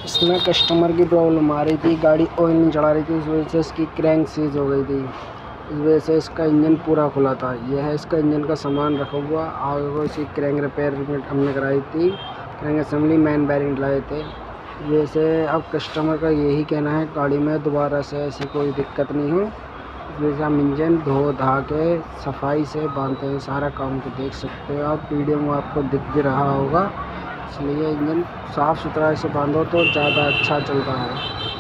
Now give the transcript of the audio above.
इसमें कस्टमर की प्रॉब्लम आ रही थी, गाड़ी ऑयल नहीं चढ़ा रही थी, इस वजह से इसकी क्रैंक सीज हो गई थी। इस वजह से इसका इंजन पूरा खुला था। यह है इसका इंजन का सामान रखा हुआ। आगे को इसकी क्रैंक रिपेयरमेंट हमने कराई थी, क्रैंक असेंबली मैन बेरिंग लाए थे। वैसे अब कस्टमर का यही कहना है गाड़ी में दोबारा से ऐसी कोई दिक्कत नहीं हो। इस वजह से हम इंजन धो धा के सफाई से बांधते हैं। सारा काम को देख सकते हो आप, वीडियो में आपको दिख भी रहा होगा। इसलिए इंजन साफ़ सुथरा से बांधो तो ज़्यादा अच्छा चलता है।